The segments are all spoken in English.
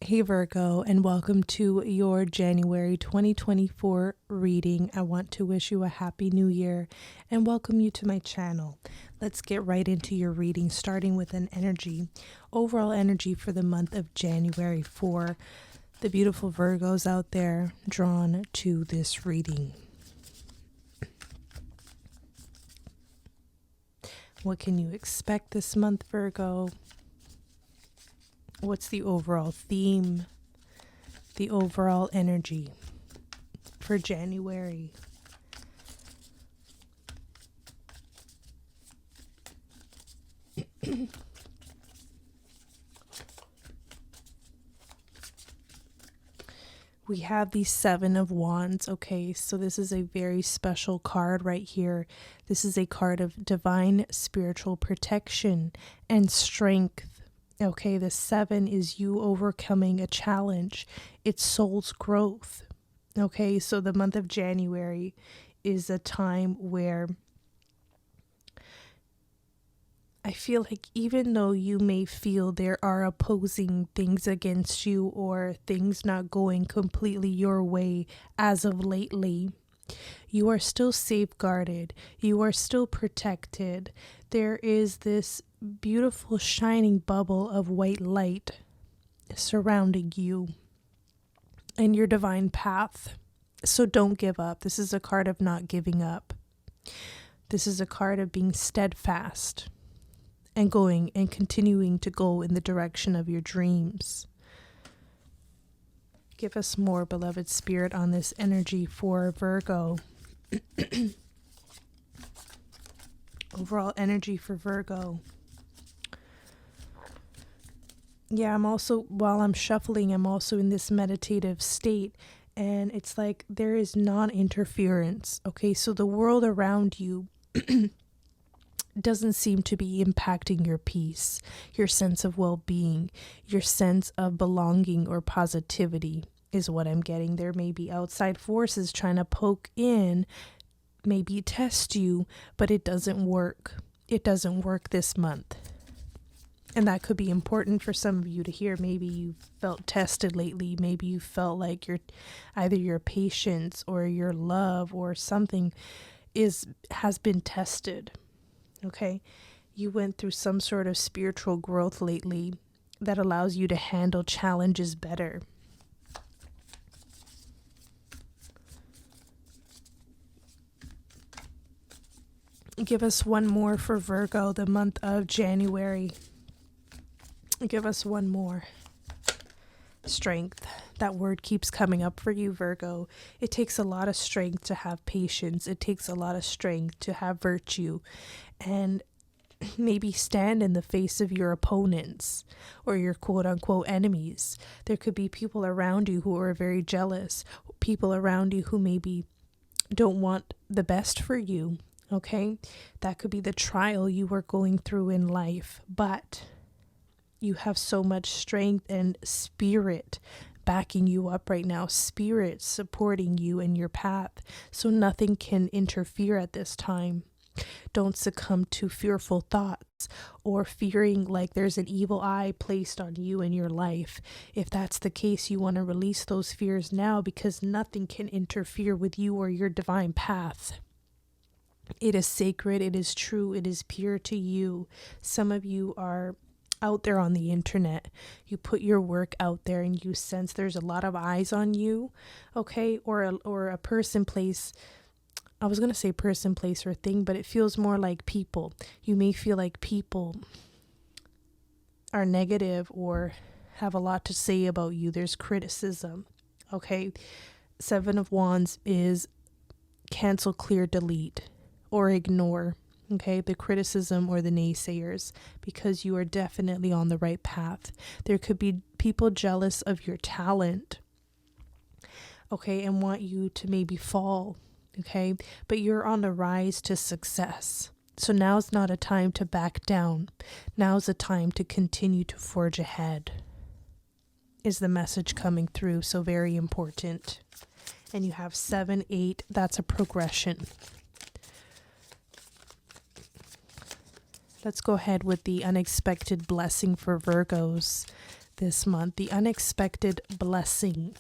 Hey Virgo, and welcome to your January 2024 reading. I want to wish you a happy new year and welcome you to my channel. Let's get right into your reading, starting with an energy. Overall energy for the month of January for the beautiful Virgos out there drawn to this reading. What can you expect this month, Virgo? What's the overall theme, the overall energy for January? We have the Seven of Wands. Okay, so this is a very special card right here. This is a card of divine spiritual protection and strength. Okay, the seven is you overcoming a challenge. It's soul's growth. Okay, so the month of January is a time where I feel like even though you may feel there are opposing things against you or things not going completely your way as of lately, you are still safeguarded. You are still protected. There is this beautiful shining bubble of white light surrounding you and your divine path. So don't give up. This is a card of not giving up. This is a card of being steadfast and going and continuing to go in the direction of your dreams. Give us more, beloved spirit, on this energy for Virgo. Overall energy for Virgo. Yeah, I'm also, while I'm shuffling, I'm also in this meditative state. And it's like there is non-interference. Okay, so the world around you doesn't seem to be impacting your peace, your sense of well-being, your sense of belonging or positivity is what I'm getting. There may be outside forces trying to poke in, maybe test you, but it doesn't work. It doesn't work this month. And that could be important for some of you to hear. Maybe you felt tested lately. Maybe you felt like either your patience or your love or something has been tested. Okay, you went through some sort of spiritual growth lately that allows you to handle challenges better. Give us one more for Virgo, the month of January. Give us one more. Strength. That word keeps coming up for you, Virgo. It takes a lot of strength to have patience. It takes a lot of strength to have virtue and maybe stand in the face of your opponents or your quote unquote enemies. There could be people around you who are very jealous, people around you who maybe don't want the best for you. Okay, that could be the trial you were going through in life, but you have so much strength and spirit backing you up right now, spirit supporting you in your path, so nothing can interfere at this time. Don't succumb to fearful thoughts or fearing like there's an evil eye placed on you in your life. If that's the case, you want to release those fears now because nothing can interfere with you or your divine path. It is sacred, it is true, it is pure to you. Some of you are out there on the internet. You put your work out there and you sense there's a lot of eyes on you, okay? Or a person, place. I was going to say person, place, or thing, but it feels more like people. You may feel like people are negative or have a lot to say about you. There's criticism, okay? Seven of Wands is cancel, clear, delete, or ignore, okay, the criticism or the naysayers, because you are definitely on the right path. There could be people jealous of your talent, okay, and want you to maybe fall, okay, but you're on the rise to success. So now's not a time to back down. Now's a time to continue to forge ahead, is the message coming through. So very important. And you have 7, 8, that's a progression. Let's go ahead with the unexpected blessing for Virgos. this month, the unexpected blessing.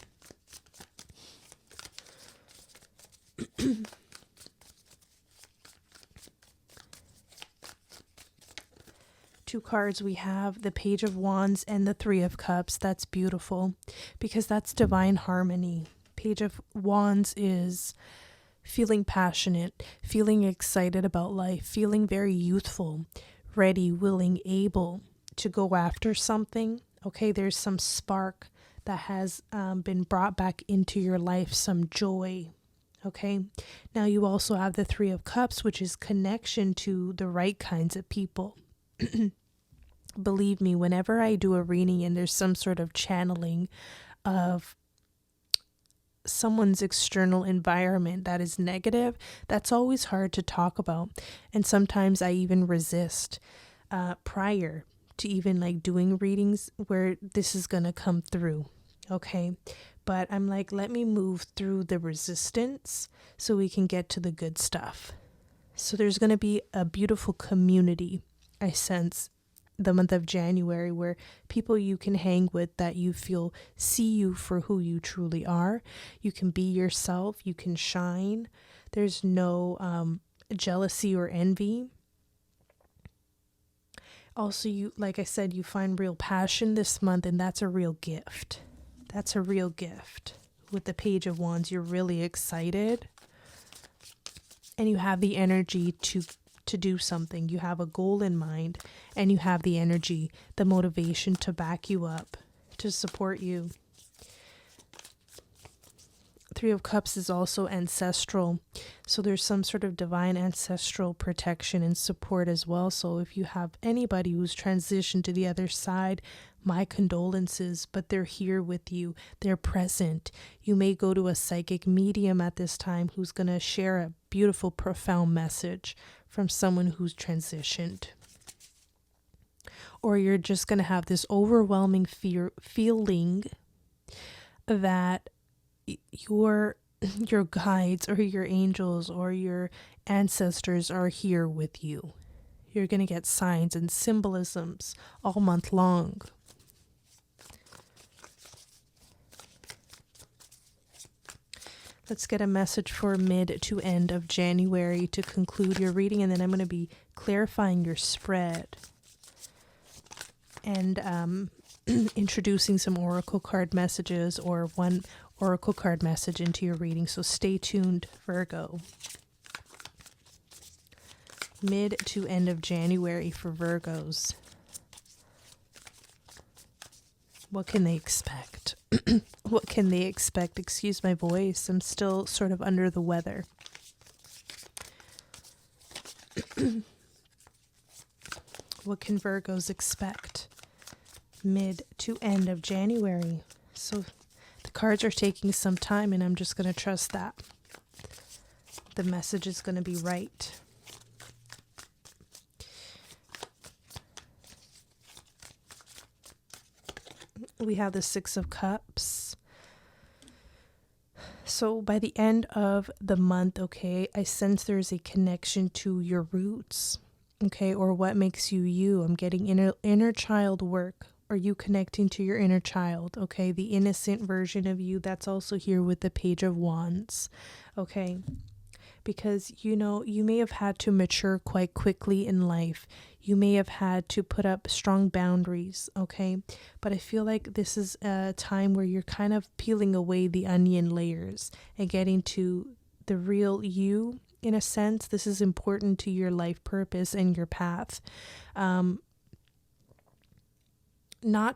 Two cards, we have the Page of Wands and the Three of Cups. That's beautiful because that's divine harmony. Page of Wands is feeling passionate, feeling excited about life, feeling very youthful, ready, willing, able to go after something. Okay, there's some spark that has been brought back into your life, some joy. Okay, now you also have the Three of Cups, which is connection to the right kinds of people. Believe me, whenever I do a reading and there's some sort of channeling of someone's external environment that is negative, that's always hard to talk about. And sometimes I even resist prior to even like doing readings where this is going to come through. Okay. But I'm like, let me move through the resistance so we can get to the good stuff. So there's going to be a beautiful community, I sense, the month of January, where people you can hang with that you feel see you for who you truly are. You can be yourself. You can shine. There's no jealousy or envy. Also, you, like I said, you find real passion this month, and that's a real gift. That's a real gift. With the Page of Wands, you're really excited, and you have the energy to do something. You have a goal in mind, and you have the energy, the motivation to back you up, to support you. Three of Cups is also ancestral. So there's some sort of divine ancestral protection and support as well. So if you have anybody who's transitioned to the other side, my condolences, but they're here with you. They're present. You may go to a psychic medium at this time who's going to share a beautiful, profound message from someone who's transitioned. Or you're just going to have this overwhelming feeling that your guides or your angels or your ancestors are here with you. You're going to get signs and symbolisms all month long. Let's get a message for mid to end of January to conclude your reading, and then I'm going to be clarifying your spread and introducing some oracle card messages or one oracle card message into your reading. So stay tuned, Virgo. Mid to end of January for Virgos. What can they expect? What can they expect? Excuse my voice. I'm still sort of under the weather. What can Virgos expect? Mid to end of January. So the cards are taking some time, and I'm just going to trust that the message is going to be right. We have the Six of Cups. So by the end of the month, okay, I sense there's a connection to your roots, okay, or what makes you you. I'm getting inner child work, or you connecting to your inner child, okay, the innocent version of you. That's also here with the Page of Wands, okay, because, you know, you may have had to mature quite quickly in life. You may have had to put up strong boundaries, okay? But I feel like this is a time where you're kind of peeling away the onion layers and getting to the real you, in a sense. This is important to your life purpose and your path. Not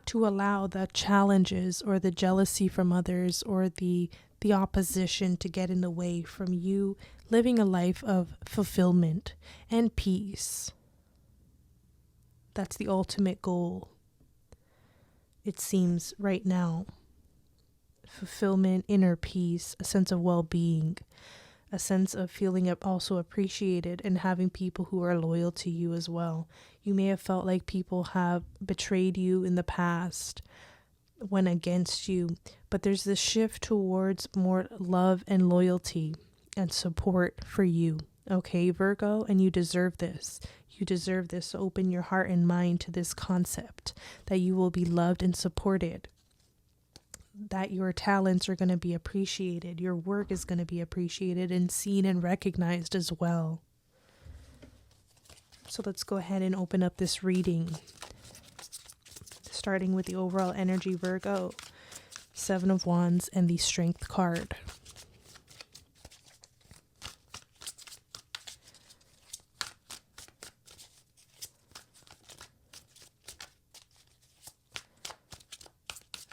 to allow the challenges or the jealousy from others or the opposition to get in the way from you living a life of fulfillment and peace. That's the ultimate goal, it seems, right now. Fulfillment, inner peace, a sense of well-being, a sense of feeling also appreciated, and having people who are loyal to you as well. You may have felt like people have betrayed you in the past, went against you, but there's this shift towards more love and loyalty and support for you, Okay, Virgo, and you deserve this. You deserve this. Open your heart and mind to this concept that you will be loved and supported, that your talents are going to be appreciated, your work is going to be appreciated and seen and recognized as well. So let's go ahead and open up this reading, starting with the overall energy, Virgo, 7 of Wands, and the Strength card.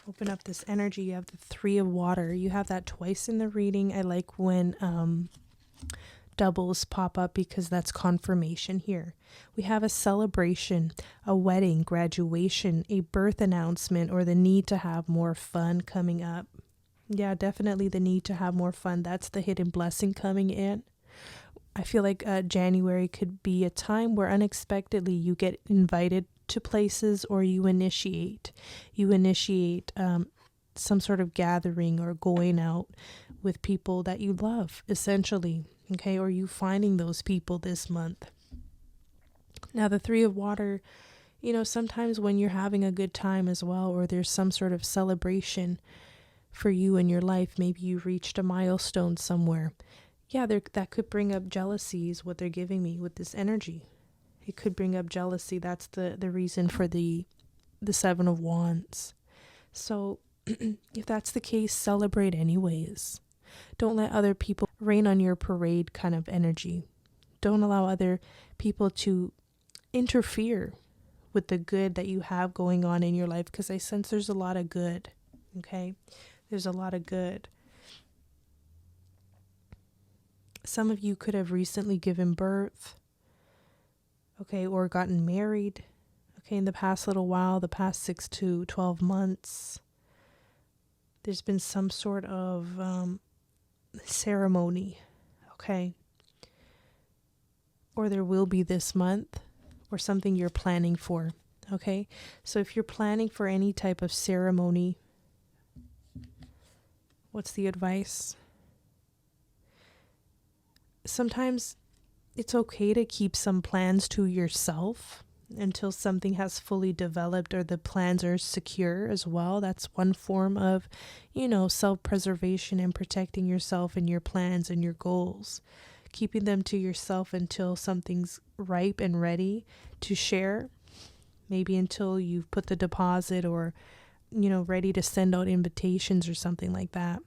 Open up this energy. You have the 3 of Water. You have that twice in the reading. I like when doubles pop up because that's confirmation here. We have a celebration, a wedding, graduation, a birth announcement, or the need to have more fun coming up. Yeah, definitely the need to have more fun. That's the hidden blessing coming in. I feel like January could be a time where unexpectedly you get invited to places, or you initiate some sort of gathering or going out with people that you love, essentially. Okay, or you finding those people this month. Now the 3 of Water, sometimes when you're having a good time as well, or there's some sort of celebration for you in your life, maybe you reached a milestone somewhere. Yeah, that could bring up jealousy is what they're giving me with this energy. It could bring up jealousy. That's the reason for the 7 of Wands. So if that's the case, celebrate anyways. Don't let other people rain on your parade kind of energy. Don't allow other people to interfere with the good that you have going on in your life, because I sense there's a lot of good. Okay? There's a lot of good. Some of you could have recently given birth. Okay, or gotten married, okay, in the past little while, the past 6 to 12 months. There's been some sort of ceremony, okay? Or there will be this month, or something you're planning for, okay? So if you're planning for any type of ceremony, what's the advice? Sometimes it's okay to keep some plans to yourself until something has fully developed or the plans are secure as well. That's one form of, self-preservation and protecting yourself and your plans and your goals. Keeping them to yourself until something's ripe and ready to share. Maybe until you've put the deposit or, ready to send out invitations or something like that.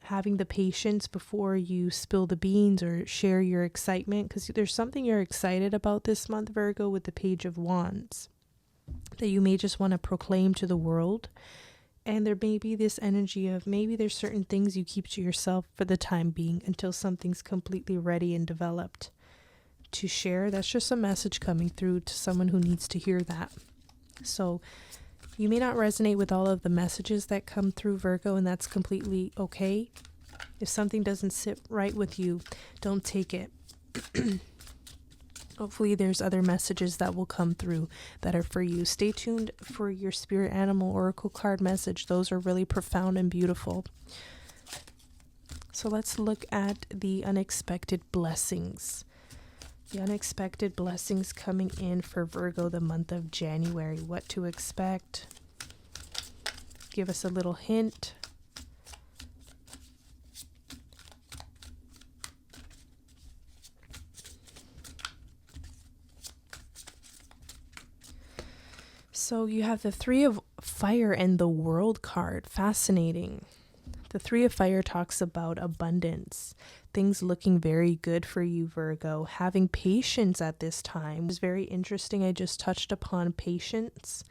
Having the patience before you spill the beans or share your excitement, because there's something you're excited about this month, Virgo, with the Page of Wands that you may just want to proclaim to the world. And there may be this energy of maybe there's certain things you keep to yourself for the time being until something's completely ready and developed to share. That's just a message coming through to someone who needs to hear that. So you may not resonate with all of the messages that come through, Virgo, and that's completely okay. If something doesn't sit right with you, don't take it. Hopefully there's other messages that will come through that are for you. Stay tuned for your spirit animal oracle card message. Those are really profound and beautiful. So let's look at the unexpected blessings. The unexpected blessings coming in for Virgo the month of January. What to expect? Give us a little hint. So you have the 3 of Fire and the World card. Fascinating. The 3 of Fire talks about abundance. Things looking very good for you, Virgo. Having patience at this time is very interesting. I just touched upon patience.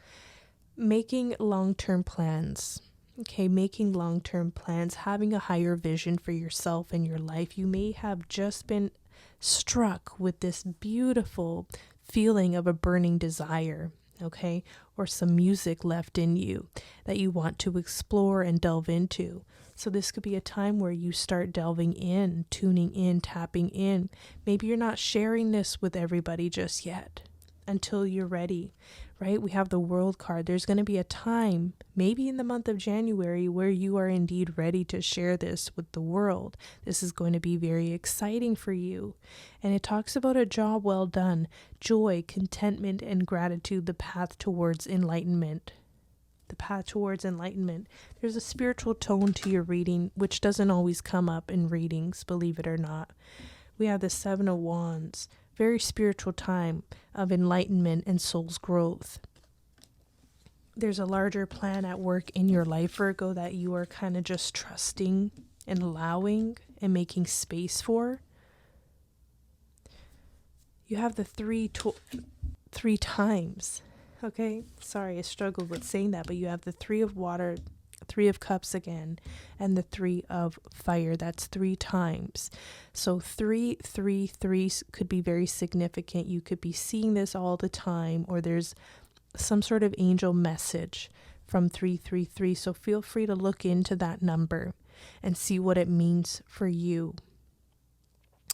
Making long-term plans. Okay, making long-term plans. Having a higher vision for yourself and your life. You may have just been struck with this beautiful feeling of a burning desire. Okay, or some music left in you that you want to explore and delve into. So this could be a time where you start delving in, tuning in, tapping in. Maybe you're not sharing this with everybody just yet until you're ready, right? We have the World card. There's going to be a time, maybe in the month of January, where you are indeed ready to share this with the world. This is going to be very exciting for you. And it talks about a job well done, joy, contentment, and gratitude, the path towards enlightenment. The path towards enlightenment. There's a spiritual tone to your reading, which doesn't always come up in readings, believe it or not. We have the Seven of Wands, very spiritual time of enlightenment and soul's growth. There's a larger plan at work in your life, Virgo, that you are kind of just trusting and allowing and making space for. You have the three times. Okay, sorry, I struggled with saying that, but you have the Three of Water, Three of Cups again, and the Three of Fire. That's 3 times. So 3 could be very significant. You could be seeing this all the time, or there's some sort of angel message from 333. So feel free to look into that number and see what it means for you.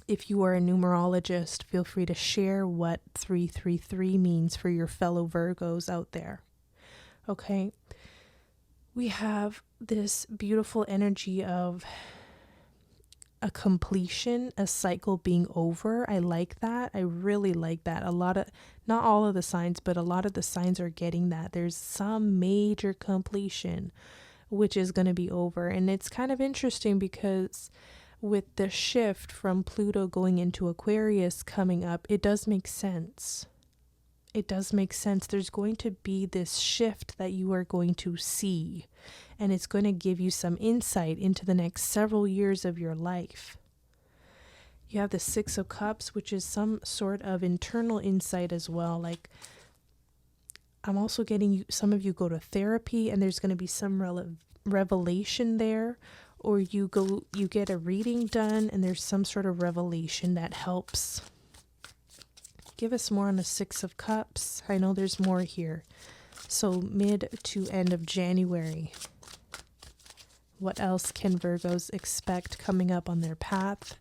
If you are a numerologist, feel free to share what 333 means for your fellow Virgos out there. Okay. We have this beautiful energy of a completion, a cycle being over. I like that. I really like that. Not all of the signs, but a lot of the signs are getting that. There's some major completion, which is going to be over. And it's kind of interesting because with the shift from Pluto going into Aquarius coming up, it does make sense. It does make sense. There's going to be this shift that you are going to see, and it's going to give you some insight into the next several years of your life. You have the Six of Cups, which is some sort of internal insight as well. Like, I'm also getting some of you go to therapy, and there's going to be some revelation there. Or you get a reading done and there's some sort of revelation that helps. Give us more on the Six of Cups. I know there's more here. So mid to end of January. What else can Virgos expect coming up on their path?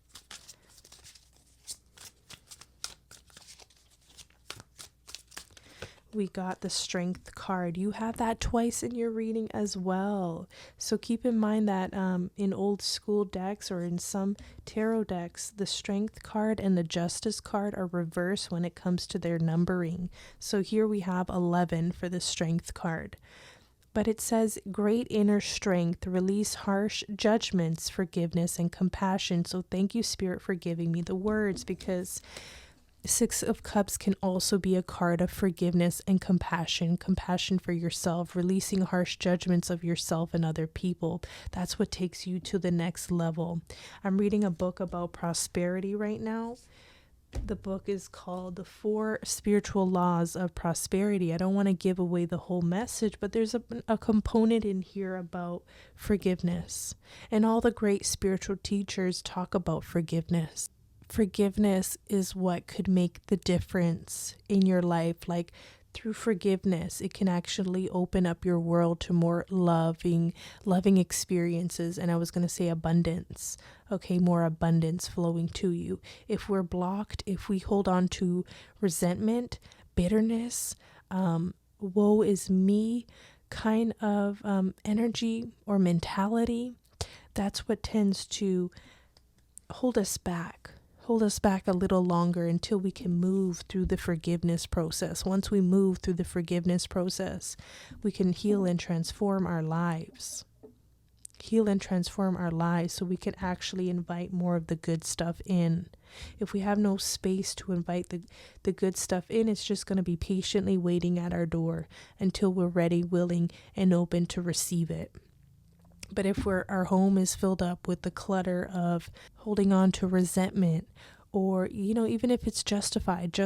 We got the Strength card. You have that twice in your reading as well. So keep in mind that in old school decks or in some tarot decks, the Strength card and the Justice card are reversed when it comes to their numbering. So here we have 11 for the Strength card. But it says great inner strength, release harsh judgments, forgiveness, and compassion. So thank you, Spirit, for giving me the words, because Six of Cups can also be a card of forgiveness and compassion for yourself, releasing harsh judgments of yourself and other people. That's what takes you to the next level. I'm reading a book about prosperity right now. The book is called The 4 Spiritual Laws of Prosperity. I don't want to give away the whole message, but there's a component in here about forgiveness. And all the great spiritual teachers talk about forgiveness. Forgiveness is what could make the difference in your life. Like, through forgiveness, it can actually open up your world to more loving experiences. And I was going to say abundance. Okay, more abundance flowing to you. If we're blocked, if we hold on to resentment, bitterness, woe is me kind of energy or mentality, that's what tends to hold us back a little longer until we can move through the forgiveness process. Once we move through the forgiveness process, we can heal and transform our lives. So we can actually invite more of the good stuff in. If we have no space to invite the good stuff in, it's just going to be patiently waiting at our door until we're ready, willing, and open to receive it. But if our home is filled up with the clutter of holding on to resentment, or, even if it's justified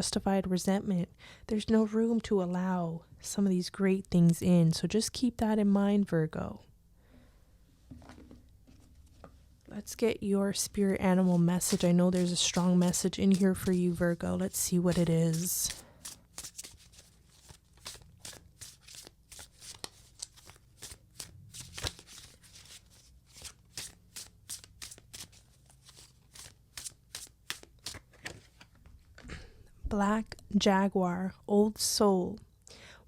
resentment, there's no room to allow some of these great things in. So just keep that in mind, Virgo. Let's get your spirit animal message. I know there's a strong message in here for you, Virgo. Let's see what it is. Black Jaguar, old soul.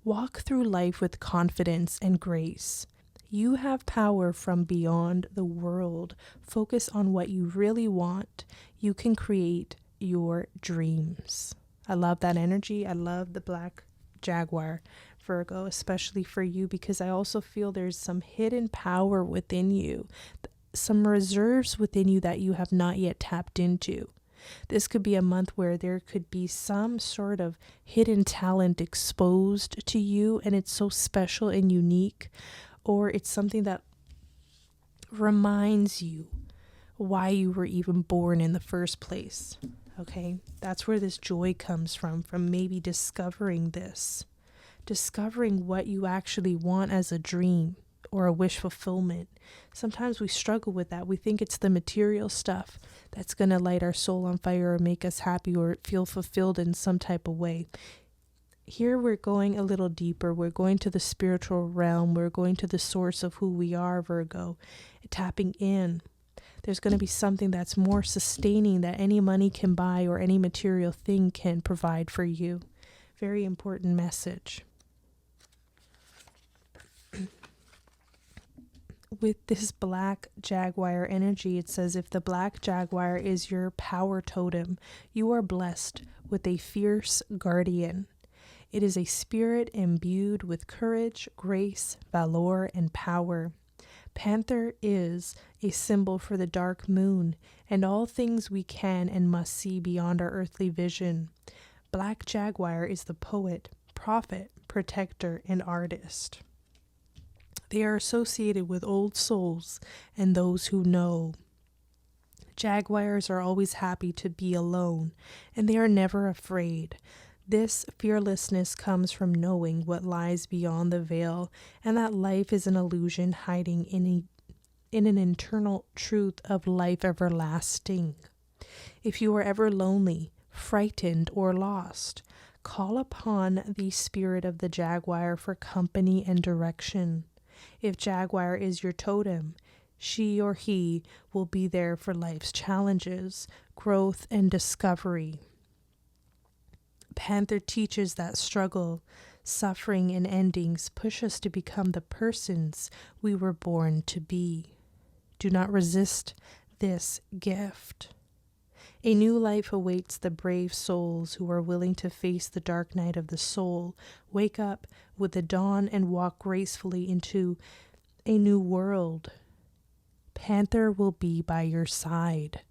Walk through life with confidence and grace. You have power from beyond the world. Focus on what you really want. You can create your dreams. I love that energy. I love the Black Jaguar, Virgo, especially for you, because I also feel there's some hidden power within you, some reserves within you that you have not yet tapped into. This could be a month where there could be some sort of hidden talent exposed to you, and it's so special and unique, or it's something that reminds you why you were even born in the first place. Okay, that's where this joy comes from maybe discovering this, discovering what you actually want as a dream or a wish fulfillment. Sometimes we struggle with that. We think it's the material stuff that's going to light our soul on fire or make us happy or feel fulfilled in some type of way. Here we're going a little deeper. We're going to the spiritual realm. We're going to the source of who we are, Virgo, tapping in. There's going to be something that's more sustaining that any money can buy or any material thing can provide for you. Very important message. With this Black Jaguar energy, it says, if the Black Jaguar is your power totem, you are blessed with a fierce guardian. It is a spirit imbued with courage, grace, valor, and power. Panther is a symbol for the dark moon and all things we can and must see beyond our earthly vision. Black Jaguar is the poet, prophet, protector, and artist. They are associated with old souls and those who know. Jaguars are always happy to be alone, and they are never afraid. This fearlessness comes from knowing what lies beyond the veil, and that life is an illusion hiding in an internal truth of life everlasting. If you are ever lonely, frightened, or lost, call upon the spirit of the Jaguar for company and direction. If Jaguar is your totem, she or he will be there for life's challenges, growth, and discovery. Panther teaches that struggle, suffering, and endings push us to become the persons we were born to be. Do not resist this gift. A new life awaits the brave souls who are willing to face the dark night of the soul, wake up with the dawn, and walk gracefully into a new world. Panther will be by your side.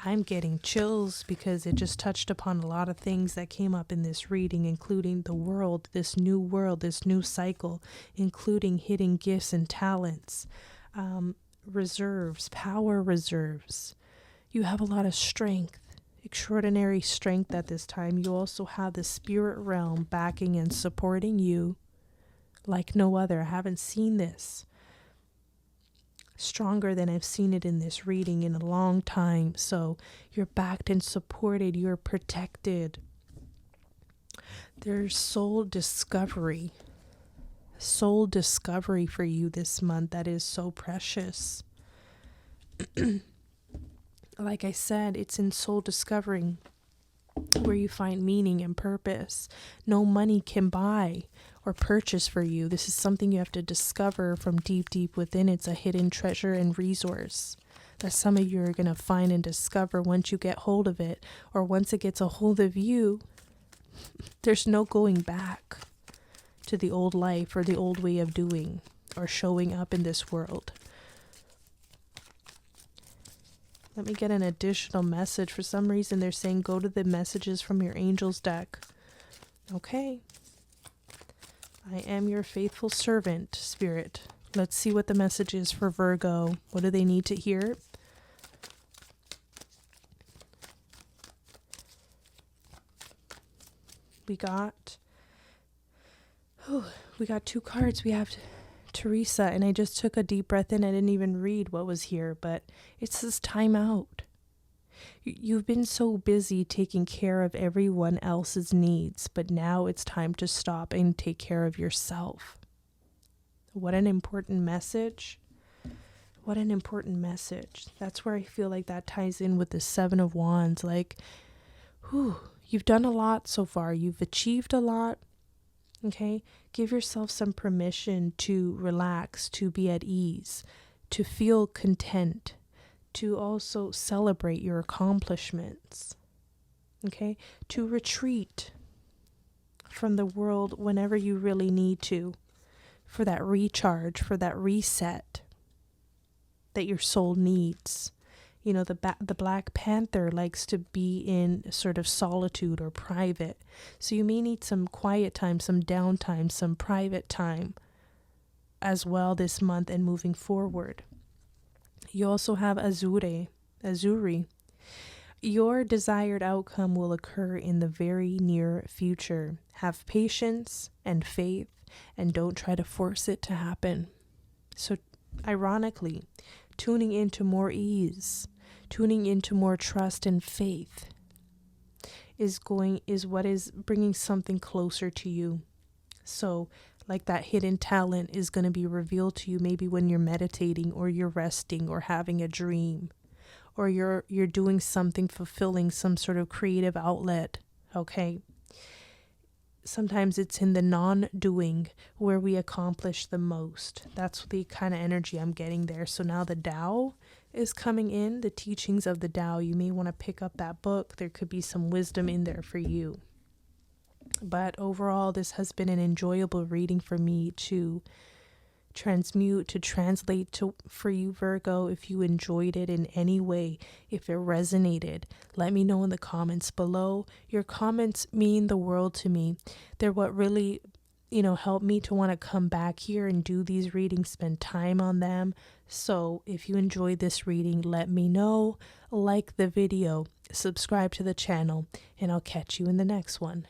I'm getting chills because it just touched upon a lot of things that came up in this reading, including the world, this new cycle, including hidden gifts and talents, reserves, power reserves. You have a lot of strength, extraordinary strength at this time. You also have the spirit realm backing and supporting you like no other. I haven't seen this stronger than I've seen it in this reading in a long time. So you're backed and supported. You're protected. There's soul discovery for you this month that is so precious. Like I said, it's in soul discovering where you find meaning and purpose. No money can buy or purchase for you. This is something you have to discover from deep within. It's a hidden treasure and resource that some of you are going to find and discover once you get hold of it, or once it gets a hold of you. There's no going back to the old life or the old way of doing or showing up in this world. Let me get an additional message. For some reason, they're saying go to the messages from your angels deck. Okay. I am your faithful servant, Spirit. Let's see what the message is for Virgo. What do they need to hear? We got two cards. We have Teresa, and I just took a deep breath in. I didn't even read what was here, but it says time out. You've been so busy taking care of everyone else's needs, but now it's time to stop and take care of yourself. What an important message. What an important message. That's where I feel like that ties in with the Seven of Wands. Like, You've done a lot so far. You've achieved a lot. Okay? Give yourself some permission to relax, to be at ease, to feel content, to also celebrate your accomplishments. Okay? To retreat from the world whenever you really need to, for that recharge, for that reset that your soul needs. You know, the Black Panther likes to be in sort of solitude or private. So you may need some quiet time, some downtime, some private time as well this month and moving forward. You also have Azuri. Your desired outcome will occur in the very near future. Have patience and faith, and don't try to force it to happen. So, ironically, tuning into more ease, tuning into more trust and faith is what is bringing something closer to you. So, like that hidden talent is going to be revealed to you maybe when you're meditating or you're resting or having a dream, or you're doing something fulfilling, some sort of creative outlet. Okay? Sometimes it's in the non-doing where we accomplish the most. That's the kind of energy I'm getting there. So now the Tao is coming in, the teachings of the Tao. You may want to pick up that book. There could be some wisdom in there for you. But overall, this has been an enjoyable reading for me to transmute, to translate for you, Virgo. If you enjoyed it in any way, if it resonated, let me know in the comments below. Your comments mean the world to me. They're what really, help me to want to come back here and do these readings, spend time on them. So if you enjoyed this reading, let me know, like the video, subscribe to the channel, and I'll catch you in the next one.